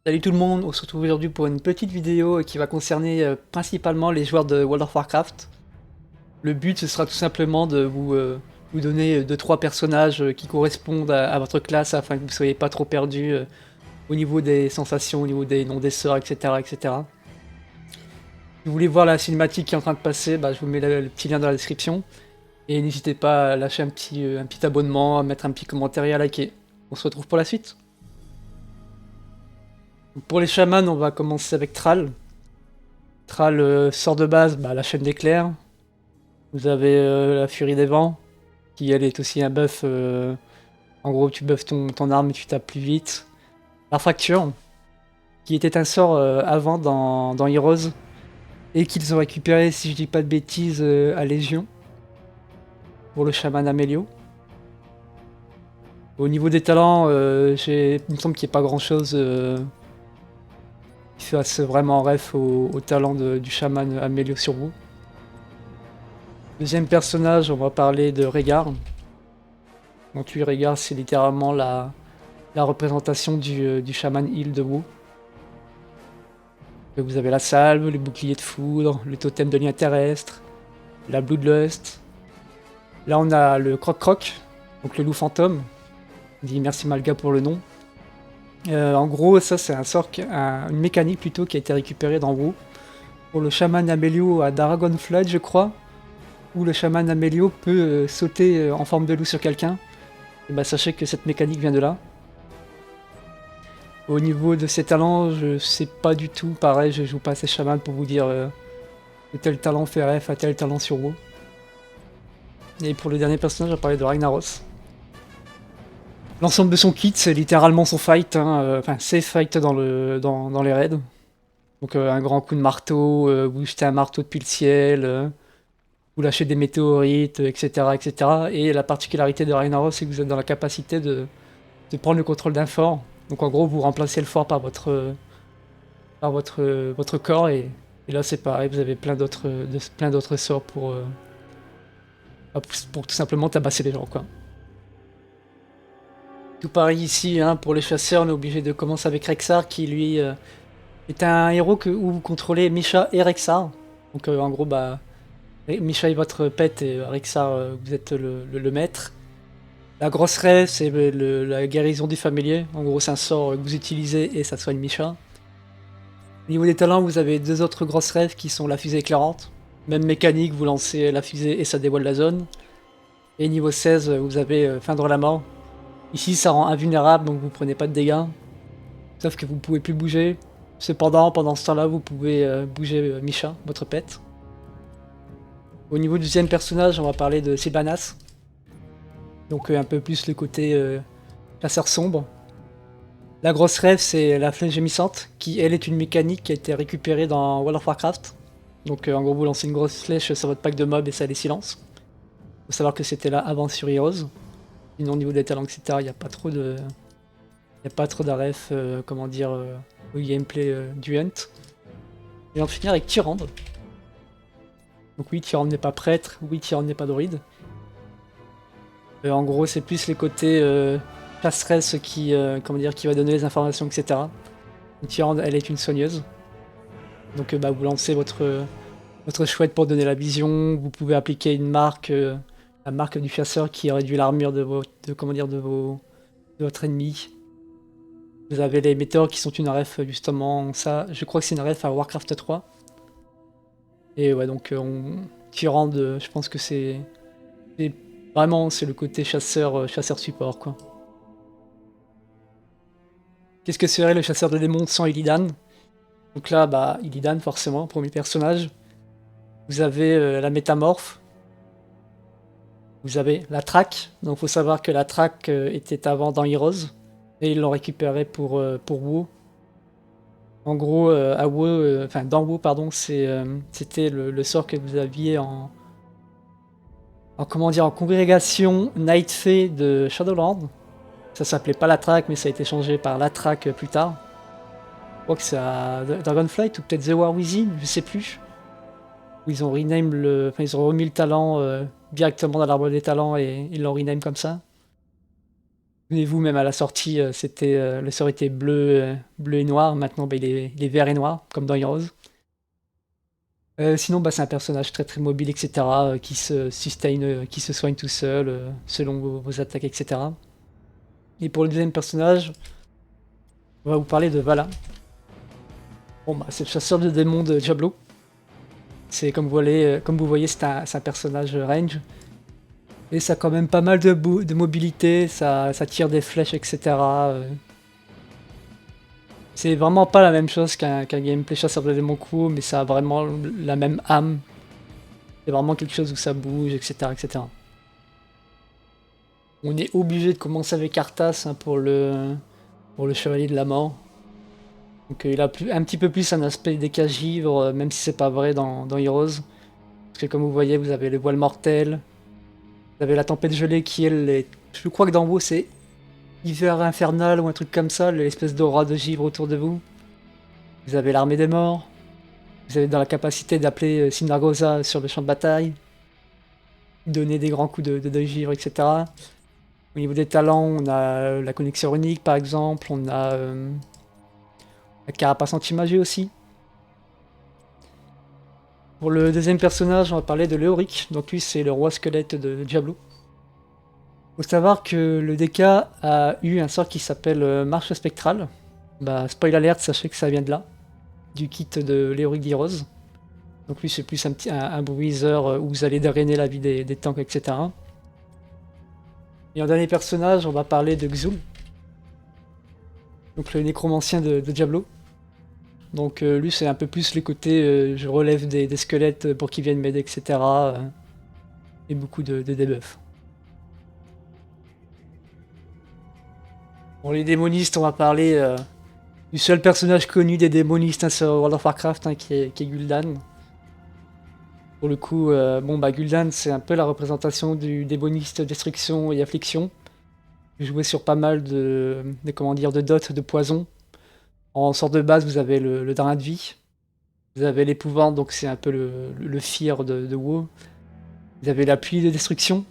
Salut tout le monde, on se retrouve aujourd'hui pour une petite vidéo qui va concerner principalement les joueurs de World of Warcraft. Le but ce sera tout simplement de vous donner deux trois personnages qui correspondent à votre classe afin que vous ne soyez pas trop perdus au niveau des sensations, au niveau des noms des sorts, etc. etc. Si vous voulez voir la cinématique qui est en train de passer, bah, je vous mets le petit lien dans la description. Et n'hésitez pas à lâcher un petit abonnement, à mettre un petit commentaire et à liker. On se retrouve pour la suite. Donc, pour les chamans, on va commencer avec Thrall. Thrall sort de base la chaîne d'éclairs. Vous avez la Furie des Vents, qui elle est aussi un buff. En gros, tu buffes ton arme et tu tapes plus vite. La Fracture, qui était un sort avant dans Heroes, et qu'ils ont récupéré, si je dis pas de bêtises, à Légion, pour le chaman Amélio. Au niveau des talents, il me semble qu'il n'y a pas grand chose qui fasse vraiment ref au talent du chaman Amélio sur vous. Deuxième personnage, on va parler de Rehgar. Donc lui, Rehgar, c'est littéralement la représentation du chaman heal de WoW. Vous avez la salve, le bouclier de foudre, le totem de lien terrestre, la bloodlust. Là on a le croc-croc, donc le loup fantôme. On dit merci Malga pour le nom. En gros, ça c'est un sort, une mécanique plutôt qui a été récupérée dans WoW. Pour le chaman Amélio à Dragonflight, je crois, où le chaman Amélio peut sauter en forme de loup sur quelqu'un. Et bah sachez que cette mécanique vient de là. Au niveau de ses talents, je sais pas du tout. Pareil, je joue pas assez chaman pour vous dire que tel talent fait ref à tel talent sur WoW. Et pour le dernier personnage, on va parler de Ragnaros. L'ensemble de son kit, c'est littéralement son fight. Enfin, ses fights dans les raids. Donc un grand coup de marteau, vous jetez un marteau depuis le ciel, vous lâchez des météorites, etc., etc. Et la particularité de Ragnaros, c'est que vous êtes dans la capacité de prendre le contrôle d'un fort. Donc en gros, vous remplacez le fort par votre corps et là c'est pareil, vous avez plein d'autres sorts pour tout simplement tabasser les gens quoi. Tout pareil ici, hein, pour les chasseurs, on est obligé de commencer avec Rexxar qui lui est un héros où vous contrôlez Misha et Rexxar. Donc en gros Misha est votre pet et Rexxar vous êtes le maître. La grosse raie, c'est la guérison du familier. En gros, c'est un sort que vous utilisez et ça soigne Misha. Au niveau des talents, vous avez deux autres grosses rêves qui sont la fusée éclairante. Même mécanique, vous lancez la fusée et ça dévoile la zone. Et niveau 16, vous avez feindre la mort. Ici, ça rend invulnérable, donc vous prenez pas de dégâts. Sauf que vous pouvez plus bouger. Cependant, pendant ce temps-là, vous pouvez bouger Misha, votre pet. Au niveau du deuxième personnage, on va parler de Sylvanas. Donc un peu plus le côté chasseur sombre. La grosse rêve, c'est la flèche gémissante, qui elle est une mécanique qui a été récupérée dans World of Warcraft. Donc en gros, vous lancez une grosse flèche sur votre pack de mobs et ça les silence. Faut savoir que c'était là avant sur Heroes. Sinon, au niveau des talents, etc., il n'y a pas trop de. Il n'y a pas trop d'arrêt, comment dire, au gameplay du Hunt. Et on va finir avec Tyrande. Donc oui, Tyrande n'est pas prêtre, oui, Tyrande n'est pas druide. En gros, c'est plus les côtés chasseresse comment dire, qui va donner les informations, etc. Tyrande, elle est une soigneuse. Donc vous lancez votre chouette pour donner la vision. Vous pouvez appliquer une marque, la marque du chasseur qui réduit l'armure de votre ennemi. Vous avez les météores qui sont une ref justement, ça, je crois que c'est une ref à Warcraft 3. Et ouais, donc Tyrande, je pense que vraiment c'est le côté chasseur support quoi. Qu'est-ce que serait le chasseur de démons sans Illidan? Donc là, Illidan forcément, premier personnage. Vous avez la métamorphe. Vous avez la traque. Donc faut savoir que la traque était avant dans Heroes. Et ils l'ont récupéré pour WoW. En gros, à WoW, enfin dans WoW, pardon, c'était le sort que vous aviez comment dire, en congrégation Night Fae de Shadowland. Ça s'appelait pas la traque, mais ça a été changé par la traque plus tard. Je crois que c'est à Dragonflight ou peut-être The War Within, je sais plus. Où ils ont ils ont remis le talent directement dans l'arbre des talents et ils l'ont rename comme ça. Souvenez-vous, même à la sortie, le sort était bleu et noir. Maintenant, bah, il est vert et noir, comme dans Heroes. Sinon, bah, c'est un personnage très très mobile, etc., qui se sustain, qui se soigne tout seul, selon vos attaques, etc. Et pour le deuxième personnage, on va vous parler de Vala. Bon, bah, c'est le chasseur de démons de Diablo. C'est comme vous voyez, c'est un personnage range. Et ça a quand même pas mal de mobilité, ça tire des flèches, etc. C'est vraiment pas la même chose qu'un gameplay chasseur de démons court, mais ça a vraiment la même âme. C'est vraiment quelque chose où ça bouge, etc. etc. On est obligé de commencer avec Arthas, hein, pour le chevalier de la mort. Donc il a un petit peu plus un aspect des cages givres, même si c'est pas vrai dans Heroes. Parce que comme vous voyez, vous avez le voile mortel, vous avez la tempête gelée qui elle est... Je crois que dans WoW c'est hiver infernal ou un truc comme ça, l'espèce d'aura de givre autour de vous. Vous avez l'armée des morts. Vous avez dans la capacité d'appeler Sinargosa sur le champ de bataille. Donner des grands coups de givre, etc. Au niveau des talents, on a la connexion runique par exemple, on a la carapace anti-magie aussi. Pour le deuxième personnage, on va parler de Léoric. Donc lui, c'est le roi squelette de Diablo. Faut savoir que le DK a eu un sort qui s'appelle Marche Spectrale. Bah, spoil alert, sachez que ça vient de là, du kit de Léoric d'Heroes. Donc lui, c'est plus un bruiseur où vous allez drainer la vie des tanks, etc. Et en dernier personnage, on va parler de Xul. Donc le nécromancien de Diablo. Donc lui, c'est un peu plus les côtés je relève des squelettes pour qu'ils viennent m'aider, etc. Et beaucoup de debuffs. Pour les démonistes, on va parler du seul personnage connu des démonistes, hein, sur World of Warcraft, hein, qui est Gul'dan. Pour le coup, bon bah Gul'dan, c'est un peu la représentation du démoniste destruction et affliction. Vous jouez sur pas mal comment dire, de dots de poison. En sort de base, vous avez le drain de vie. Vous avez l'épouvante, donc c'est un peu le fear de WoW. Vous avez l'appui de destruction.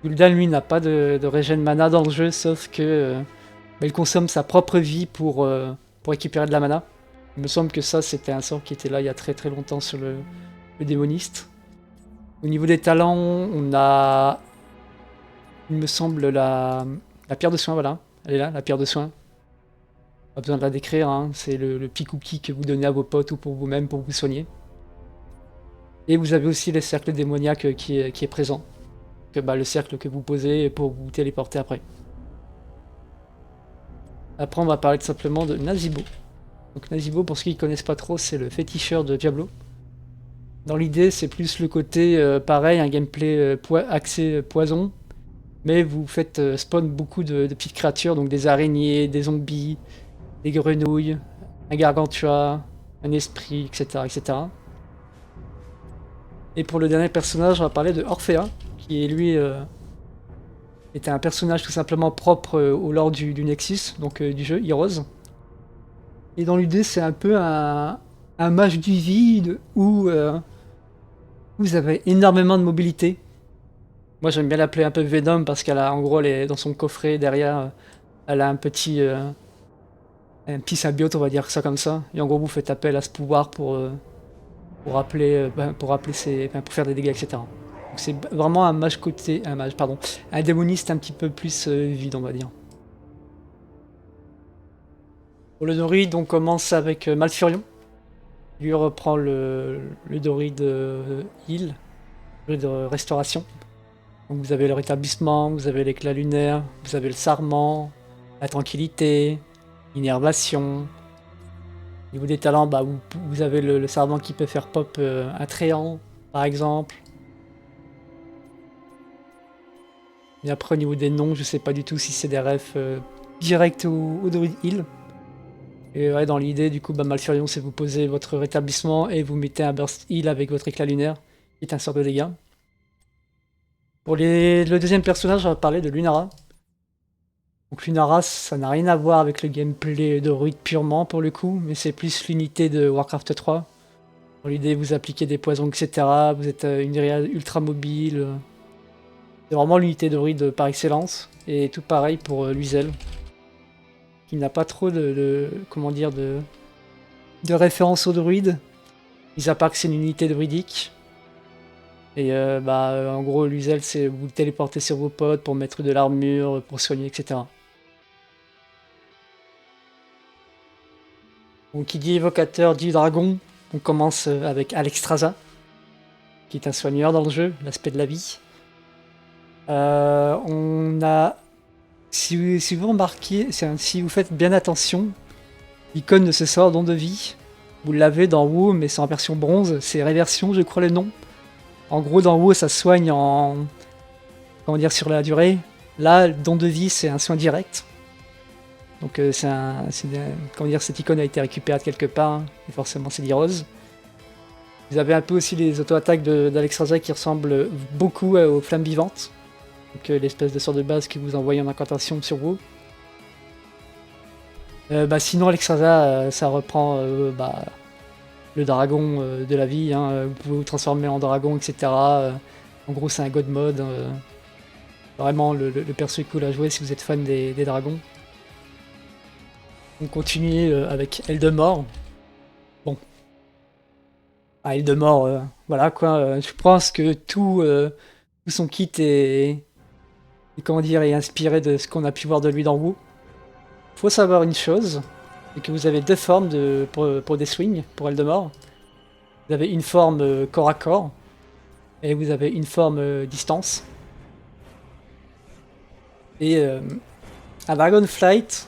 Gul'dan, lui, n'a pas de régène mana dans le jeu, sauf que bah, il consomme sa propre vie pour récupérer de la mana. Il me semble que ça, c'était un sort qui était là il y a très très longtemps sur le démoniste. Au niveau des talents, on a, il me semble, la pierre de soin, voilà. Elle est là, la pierre de soin. Pas besoin de la décrire, hein. C'est le petit cookie que vous donnez à vos potes ou pour vous-même pour vous soigner. Et vous avez aussi le cercle démoniaque qui est présent. Bah, le cercle que vous posez pour vous téléporter après. Après, on va parler tout simplement de Nazeebo. Donc Nazeebo, pour ceux qui ne connaissent pas trop, c'est le féticheur de Diablo. Dans l'idée, c'est plus le côté, pareil, un gameplay axé poison. Mais vous faites spawn beaucoup de petites créatures, donc des araignées, des zombies, des grenouilles, un gargantua, un esprit, etc. etc. Et pour le dernier personnage, on va parler de Orphea, qui est lui était un personnage tout simplement propre au lore du Nexus, donc du jeu Heroes. Et dans l'idée, c'est un peu un mage du vide où vous avez énormément de mobilité. Moi, j'aime bien l'appeler un peu Venom parce qu'elle a, en gros, dans son coffret derrière, elle a un petit symbiote, on va dire ça comme ça. Et en gros, vous faites appel à ce pouvoir pour faire des dégâts, etc. Donc c'est vraiment un démoniste un petit peu plus vide, on va dire. Pour le druide, on commence avec Malfurion. Lui reprend le druide heal, le de restauration. Donc vous avez le rétablissement, vous avez l'éclat lunaire, vous avez le sarment, la tranquillité, l'innervation. Au niveau des talents, bah, vous avez le sarment qui peut faire pop un tréant, par exemple. Et après, au niveau des noms, je sais pas du tout si c'est des refs directs au druid heal. Et ouais, dans l'idée, du coup, bah, Malfurion, c'est vous posez votre rétablissement et vous mettez un burst heal avec votre éclat lunaire, qui est un sort de dégâts. Pour le deuxième personnage, on va parler de Lunara. Donc Lunara, ça n'a rien à voir avec le gameplay de Druid purement pour le coup, mais c'est plus l'unité de Warcraft 3. Dans l'idée, vous appliquez des poisons, etc. Vous êtes une area ultra mobile. C'est vraiment l'unité de druide par excellence. Et tout pareil pour Luizel, qui n'a pas trop comment dire, de référence au druide, mis à part que c'est une unité druidique. Et en gros, Luizel, c'est vous téléporter sur vos potes pour mettre de l'armure, pour soigner, etc. Donc, qui dit évocateur dit dragon. On commence avec Alexstrasza, qui est un soigneur dans le jeu, l'aspect de la vie. On a... Si vous remarquez, si vous faites bien attention, l'icône de ce sort, don de vie, vous l'avez dans WoW, mais c'est en version bronze, c'est réversion, je crois le nom. En gros, dans WoW, ça soigne en... Comment dire, sur la durée. Là, don de vie, c'est un soin direct. Donc comment dire, cette icône a été récupérée de quelque part, hein, et forcément c'est d'Heroes. Vous avez un peu aussi les auto-attaques d'Alexstrasza qui ressemblent beaucoup aux flammes vivantes. Donc l'espèce de sort de base que vous envoyez en incantation sur WoW. Sinon Alexstrasza, ça reprend le dragon de la vie, hein, vous pouvez vous transformer en dragon, etc. En gros c'est un god mode. Vraiment le perso est cool à jouer si vous êtes fan des dragons. On continue avec Eldemort. Bon. Eldemort, voilà quoi. Je pense que tout son kit est comment dire, est inspiré de ce qu'on a pu voir de lui dans WoW. Faut savoir une chose, c'est que vous avez deux formes pour des swings, pour Eldemort. Vous avez une forme corps à corps, et vous avez une forme distance. Et à Dragonflight,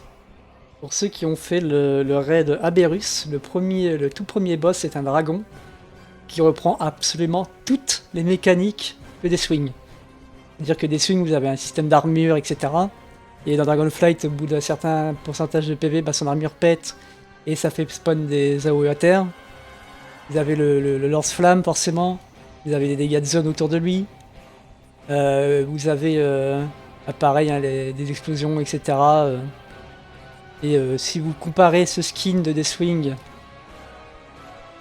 pour ceux qui ont fait le raid Aberrus, le tout premier boss est un dragon qui reprend absolument toutes les mécaniques que des swings. C'est-à-dire que des swings, vous avez un système d'armure, etc. Et dans Dragonflight, au bout d'un certain pourcentage de PV, son armure pète et ça fait spawn des AOE à terre. Vous avez le lance-flamme, forcément. Vous avez des dégâts de zone autour de lui. Vous avez, pareil, hein, des explosions, etc. Si vous comparez ce skin de Deathwing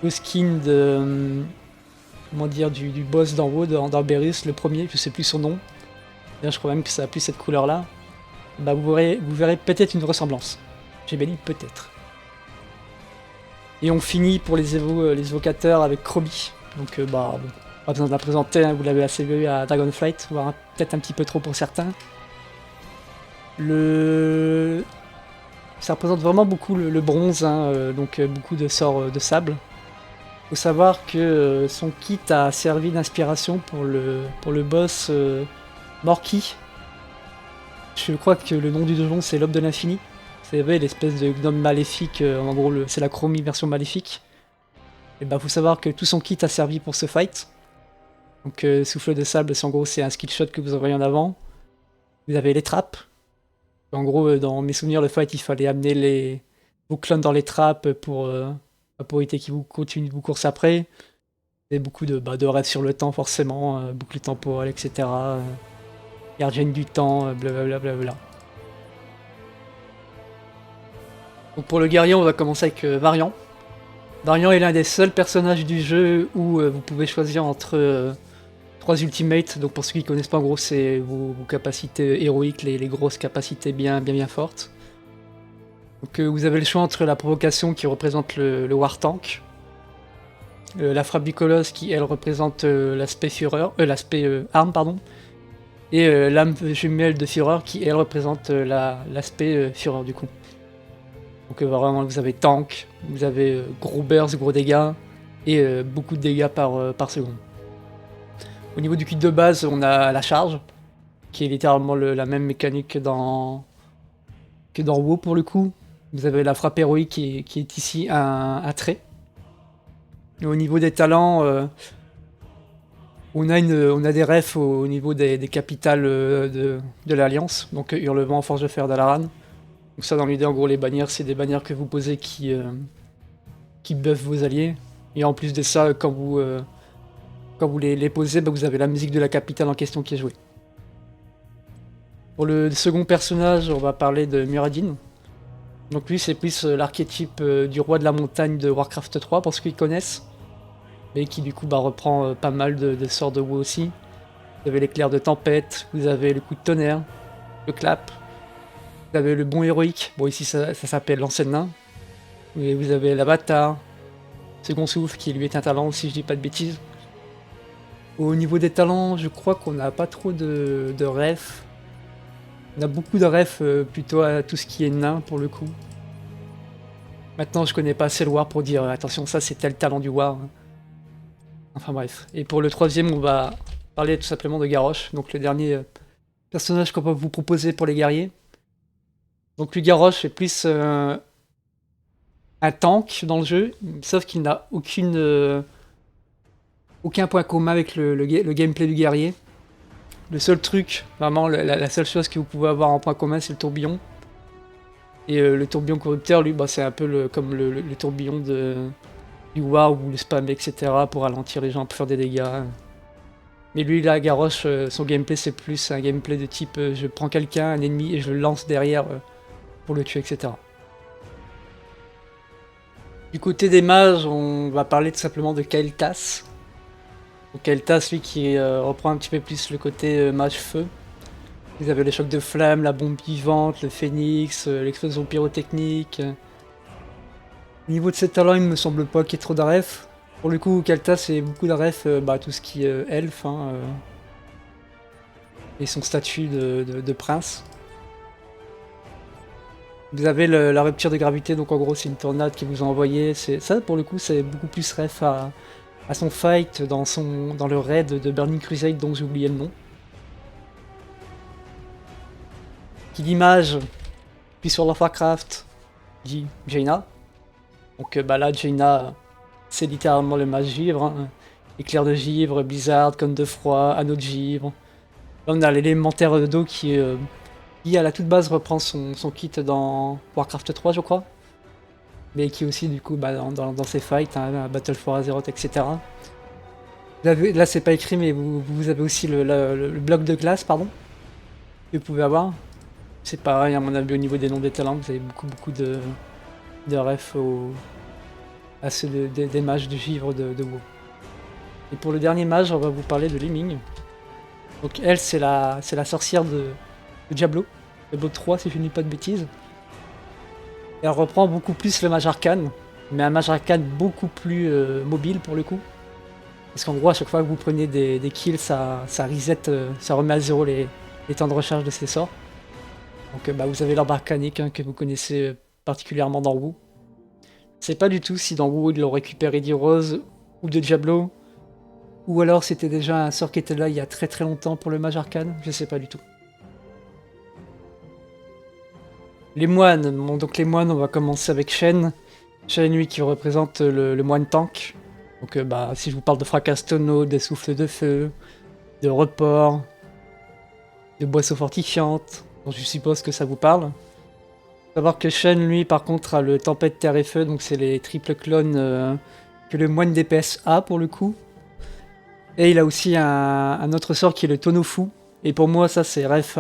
au skin de... comment dire, du boss d'en haut, dans Berus, le premier, je sais plus son nom. D'ailleurs, je crois même que ça a plus cette couleur-là. Vous verrez peut-être une ressemblance. J'ai bien dit peut-être. Et on finit pour les évocateurs avec Krobi. Donc bon, pas besoin de la présenter, hein, vous l'avez assez vu à Dragonflight, voire peut-être un petit peu trop pour certains. Ça représente vraiment beaucoup le bronze, hein, donc beaucoup de sorts de sable. Faut savoir que son kit a servi d'inspiration pour le boss Morky. Je crois que le nom du donjon c'est l'Homme de l'Infini. Vous savez, l'espèce de gnome maléfique, en gros c'est la chromie version maléfique. Et faut savoir que tout son kit a servi pour ce fight. Donc souffle de sable, en gros c'est un skill shot que vous envoyez en avant. Vous avez les trappes. En gros, dans mes souvenirs, le fight, il fallait amener vos clones dans les trappes pour éviter qu'ils vous continuent de vous courser après. Et beaucoup de rêves sur le temps, forcément, boucle temporelle, etc. Gardienne du temps, blablabla. Donc pour le guerrier, on va commencer avec Varian. Varian est l'un des seuls personnages du jeu où vous pouvez choisir entre 3 ultimates. Donc pour ceux qui connaissent pas, en gros, c'est vos capacités héroïques, les grosses capacités bien fortes. Donc vous avez le choix entre la provocation qui représente le War Tank, la frappe du colosse qui elle représente l'aspect fureur, l'aspect arme pardon, et l'âme jumelle de fureur qui elle représente l'aspect fureur du coup. Donc vraiment vous avez tank, vous avez gros burst, gros dégâts et beaucoup de dégâts par seconde. Au niveau du kit de base, on a la charge, qui est littéralement la même mécanique que dans WoW pour le coup. Vous avez la frappe héroïque qui est ici un trait. Et au niveau des talents, on a des refs au niveau des capitales de l'Alliance, donc Hurlement, Forge de Fer d'Alaran. Donc ça dans l'idée, en gros les bannières, c'est des bannières que vous posez qui buffent vos alliés. Et en plus de ça, quand vous les posez, vous avez la musique de la capitale en question qui est jouée. Pour le second personnage, on va parler de Muradin. Donc lui c'est plus l'archétype du roi de la montagne de Warcraft 3 pour ceux qui connaissent. Mais qui du coup reprend pas mal de sorts de WoW aussi. Vous avez l'éclair de tempête, vous avez le coup de tonnerre, le clap, vous avez le bond héroïque, bon ici ça s'appelle l'ancien nain, et vous avez l'avatar, second souffle qui lui est un talent si je dis pas de bêtises. Au niveau des talents, je crois qu'on n'a pas trop de refs. On a beaucoup de refs plutôt à tout ce qui est nain pour le coup. Maintenant je connais pas assez le war pour dire attention ça c'est tel talent du war. Enfin bref. Et pour le troisième on va parler tout simplement de Garrosh, donc le dernier personnage qu'on va vous proposer pour les guerriers. Donc lui Garrosh est plus un tank dans le jeu, sauf qu'il n'a aucun point commun avec le gameplay du guerrier. Le seul truc, vraiment la seule chose que vous pouvez avoir en point commun, c'est le tourbillon. Et le tourbillon corrupteur, lui, bah, c'est un peu comme le tourbillon du war ou le spam, etc. pour ralentir les gens, pour faire des dégâts. Mais lui, là, Garrosh, son gameplay, c'est plus un gameplay de type je prends quelqu'un, un ennemi, et je le lance derrière pour le tuer, etc. Du côté des mages, on va parler tout simplement de Kael'thas. Donc Kael'thas, lui, qui reprend un petit peu plus le côté mage feu. Vous avez les chocs de flammes, la bombe vivante, le phénix, l'explosion pyrotechnique. Au niveau de ses talents, il me semble pas qu'il y ait trop d'aref. Pour le coup, Kael'thas, c'est beaucoup d'aref, tout ce qui est elfe, hein, et son statut de prince. Vous avez la rupture de gravité, donc en gros c'est une tornade qui vous a envoyé. Ça pour le coup c'est beaucoup plus ref à son fight dans le raid de Burning Crusade dont j'ai oublié le nom. Qui dit mage, puis sur World of Warcraft, dit Jaina. Donc là Jaina c'est littéralement le mage givre. Hein. Éclair de givre, blizzard, cône de froid, anneau de givre. Là on a l'élémentaire d'eau qui à la toute base reprend son kit dans Warcraft 3 je crois. Mais qui aussi du coup dans ses fights, hein, Battle for Azeroth, etc. Là c'est pas écrit mais vous avez aussi le bloc de glace, pardon, que vous pouvez avoir. C'est pareil à mon avis au niveau des noms des talents, vous avez beaucoup de refs à ceux des mages de givre de WoW. Et pour le dernier mage, on va vous parler de Liming. Donc elle c'est la sorcière de Diablo. Diablo 3 si je ne dis pas de bêtises. Et elle reprend beaucoup plus le mage arcane, mais un mage arcane beaucoup plus mobile pour le coup. Parce qu'en gros, à chaque fois que vous prenez des kills, ça reset, ça remet à zéro les temps de recharge de ses sorts. Donc vous avez l'arbre arcanique hein, que vous connaissez particulièrement dans WoW. Je sais pas du tout si dans WoW ils l'ont récupéré d'Heroes ou de Diablo, ou alors c'était déjà un sort qui était là il y a très longtemps pour le mage arcane, je sais pas du tout. Les moines, bon, donc les moines on va commencer avec Shen. Shen lui qui représente le moine tank. Donc si je vous parle de fracas tonneau, des souffles de feu, de report, de boissons fortifiantes, donc je suppose que ça vous parle. Faut savoir que Shen lui par contre a le tempête terre et feu, donc c'est les triples clones que le moine DPS a pour le coup. Et il a aussi un autre sort qui est le tonneau fou. Et pour moi ça c'est ref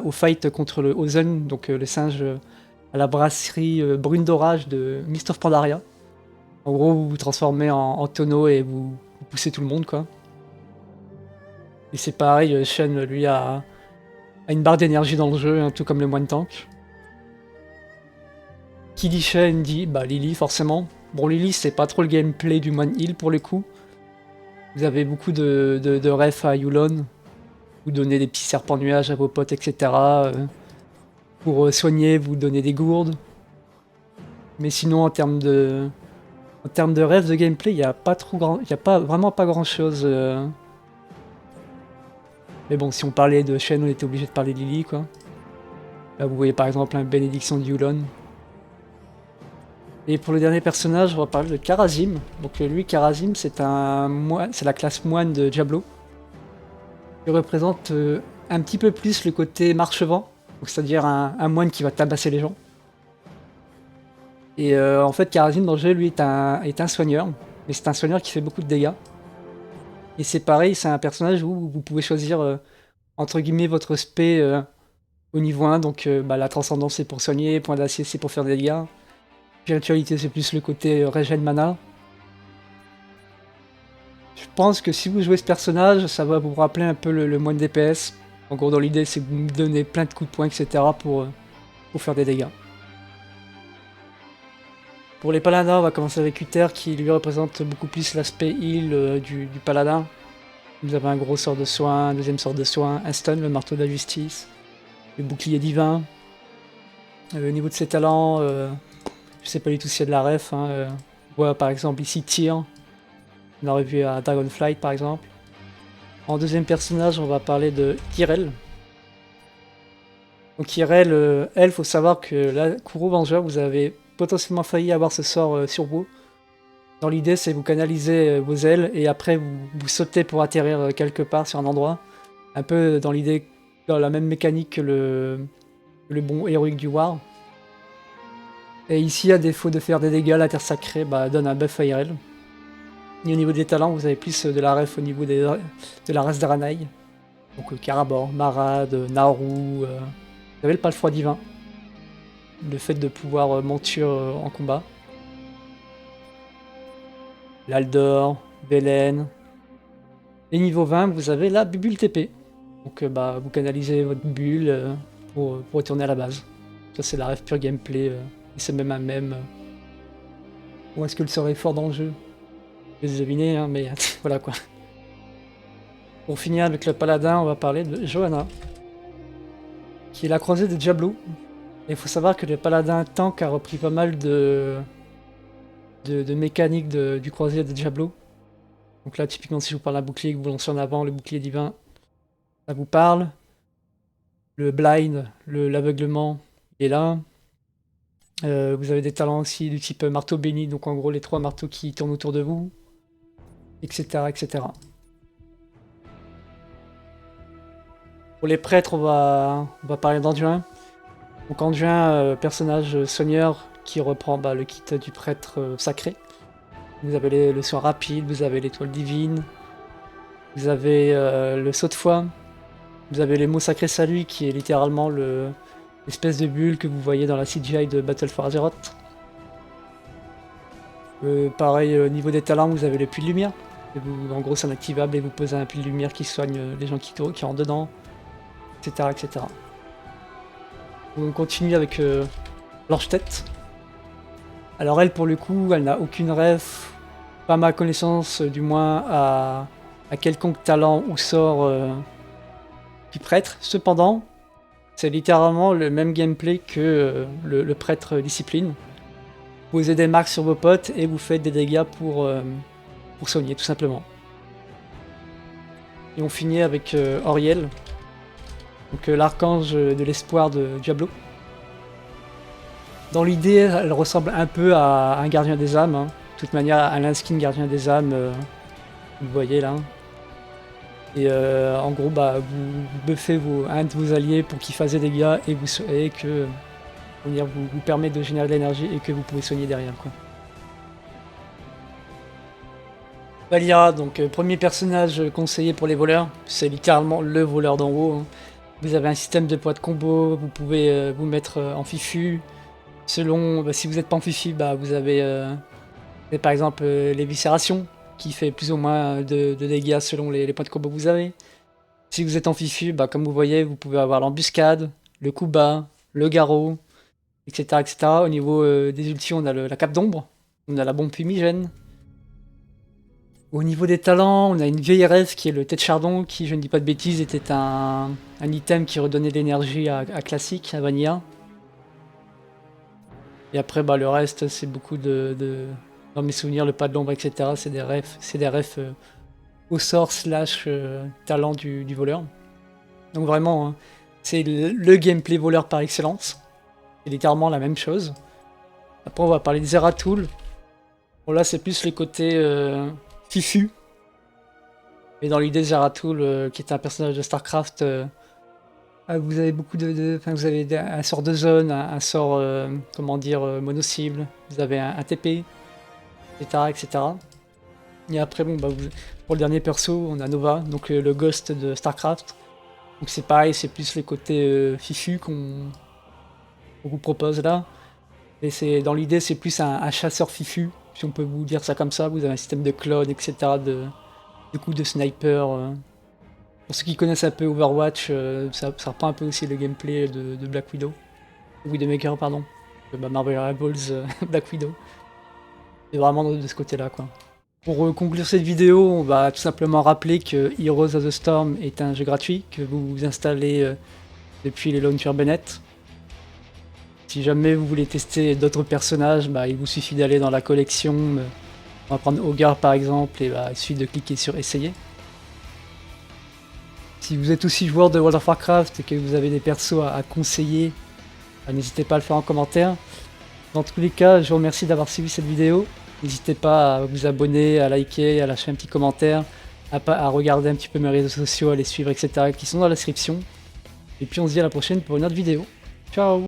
au fight contre le Ozen, donc le singe à la brasserie brune d'orage de Mist of Pandaria. En gros, vous vous transformez en tonneau et vous poussez tout le monde, quoi. Et c'est pareil, Shen, lui, a une barre d'énergie dans le jeu, hein, tout comme le moine tank. Qui dit Shen dit Lily, forcément. Bon, Lily, c'est pas trop le gameplay du moine heal pour le coup. Vous avez beaucoup de refs à Yulon. Vous donnez des petits serpents nuages à vos potes, etc. Pour soigner, vous donnez des gourdes. Mais sinon, en termes de rêve de gameplay, il n'y a vraiment pas grand chose. Mais bon, si on parlait de Shen, on était obligé de parler de Lily, quoi. Là, vous voyez par exemple un bénédiction de Yulon. Et pour le dernier personnage, on va parler de Kharazim. Donc lui, Kharazim, c'est la classe moine de Diablo. Il représente un petit peu plus le côté marche-vent, c'est-à-dire un moine qui va tabasser les gens. Et en fait, Kharazim dans le jeu, lui, est un soigneur, mais c'est un soigneur qui fait beaucoup de dégâts. Et c'est pareil, c'est un personnage où vous pouvez choisir, entre guillemets, votre spé au niveau 1, donc la transcendance c'est pour soigner, point d'acier c'est pour faire des dégâts, spiritualité c'est plus le côté régène mana. pense que si vous jouez ce personnage, ça va vous rappeler un peu le moine DPS. En gros, dans l'idée, c'est que vous me donnez plein de coups de poing, etc. pour faire des dégâts. Pour les paladins, on va commencer avec Uther qui lui représente beaucoup plus l'aspect heal du paladin. Vous avez un gros sort de soin, un deuxième sort de soin, un stun, le marteau de la justice, le bouclier divin. Au niveau de ses talents, je sais pas du tout s'il y a de la ref. Hein, on voit par exemple ici Tyr. On aurait vu à Dragonflight par exemple. En deuxième personnage, on va parler de Irel. Donc Irel, elle, faut savoir que là, Kuro Vengeur, vous avez potentiellement failli avoir ce sort sur vous. Dans l'idée, c'est vous canalisez vos ailes et après vous sautez pour atterrir quelque part sur un endroit. Un peu dans l'idée, dans la même mécanique que le bon héroïque du War. Et ici, à défaut de faire des dégâts, la terre sacrée donne un buff à Irel. Et au niveau des talents, vous avez plus de la ref au niveau de la race d'Aranai. Donc Karabor, Marad, Naru, vous avez le palefroid divin. Le fait de pouvoir mentir en combat. L'Aldor, Velen. Et niveau 20, vous avez la bulle TP. Donc vous canalisez votre bulle pour retourner à la base. Ça c'est la ref pure gameplay. Et c'est même un mème. Où est-ce que le sort est fort dans le jeu? Je vais deviner, hein, mais voilà quoi. Pour finir avec le paladin, on va parler de Johanna. Qui est la croisée de Diablo. Et il faut savoir que le paladin tank a repris pas mal de mécaniques du croisé de Diablo. Donc là, typiquement, si je vous parle d'un bouclier que vous lancez en avant, le bouclier divin, ça vous parle. Le blind, l'aveuglement, il est là. Vous avez des talents aussi du type marteau béni, donc en gros les 3 marteaux qui tournent autour de vous, etc. etc. Pour les prêtres, on va parler d'Anduin. Donc Anduin, personnage soigneur qui reprend le kit du prêtre sacré. Vous avez le soin rapide, vous avez l'étoile divine, vous avez le saut de foi, vous avez les mots sacrés salut qui est littéralement l'espèce de bulle que vous voyez dans la CGI de Battle for Azeroth. Pareil, au niveau des talents, vous avez le puits de lumière. En gros, c'est inactivable et vous posez un puits de lumière qui soigne les gens qui rentrent dedans, etc. etc. On continue avec Lorchtet. Alors elle, pour le coup, elle n'a aucune ref, pas ma connaissance du moins, à quelconque talent ou sort du prêtre. Cependant, c'est littéralement le même gameplay que le prêtre discipline. Vous posez des marques sur vos potes et vous faites des dégâts pour soigner, tout simplement. Et on finit avec Auriel, donc l'archange de l'espoir de Diablo. Dans l'idée, elle ressemble un peu à un gardien des âmes. Hein. De toute manière, à l'Inskin gardien des âmes, vous voyez là. Et en gros, vous buffez un de vos alliés pour qu'il fasse des dégâts et que vous permet de générer de l'énergie et que vous pouvez soigner derrière, quoi. Valeera, donc premier personnage conseillé pour les voleurs, c'est littéralement le voleur d'en haut. Hein. Vous avez un système de poids de combo, vous pouvez vous mettre en fifu. Selon, si vous n'êtes pas en fifu, vous avez par exemple l'éviscération, qui fait plus ou moins de dégâts selon les points de combo que vous avez. Si vous êtes en fifu, comme vous voyez, vous pouvez avoir l'embuscade, le coup bas, le garrot, etc. etc. Au niveau des ultis, on a la cape d'ombre, on a la bombe fumigène. Au niveau des talents, on a une vieille ref qui est le tête chardon, qui, je ne dis pas de bêtises, était un item qui redonnait de l'énergie à classique, à vanilla. Et après, le reste, c'est beaucoup dans mes souvenirs, le pas de l'ombre, etc. C'est des refs au sort / talent du voleur. Donc vraiment, hein, c'est le gameplay voleur par excellence. C'est littéralement la même chose. Après, on va parler de Zeratul. Bon, là, c'est plus le côté fifu. Mais dans l'idée, Zeratul, qui est un personnage de StarCraft, vous avez beaucoup vous avez un sort de zone, un sort, mono-cible, vous avez un TP, etc., etc. Et après, pour le dernier perso, on a Nova, donc le Ghost de StarCraft. Donc c'est pareil, c'est plus le côté fifu qu'on vous propose là. Et dans l'idée, c'est plus un chasseur fifu, si on peut vous dire ça comme ça. Vous avez un système de clones, etc., de des coups de sniper. Pour ceux qui connaissent un peu Overwatch, ça reprend un peu aussi le gameplay de Black Widow. Widowmaker, pardon. Marvel Rivals Black Widow. C'est vraiment de ce côté-là, quoi. Pour conclure cette vidéo, on va tout simplement rappeler que Heroes of the Storm est un jeu gratuit que vous installez depuis les launchers Bennett. Si jamais vous voulez tester d'autres personnages, il vous suffit d'aller dans la collection. On va prendre Hogar par exemple, et il suffit de cliquer sur Essayer. Si vous êtes aussi joueur de World of Warcraft et que vous avez des persos à conseiller, n'hésitez pas à le faire en commentaire. Dans tous les cas, je vous remercie d'avoir suivi cette vidéo. N'hésitez pas à vous abonner, à liker, à lâcher un petit commentaire, à regarder un petit peu mes réseaux sociaux, à les suivre, etc. qui sont dans la description. Et puis on se dit à la prochaine pour une autre vidéo. Ciao!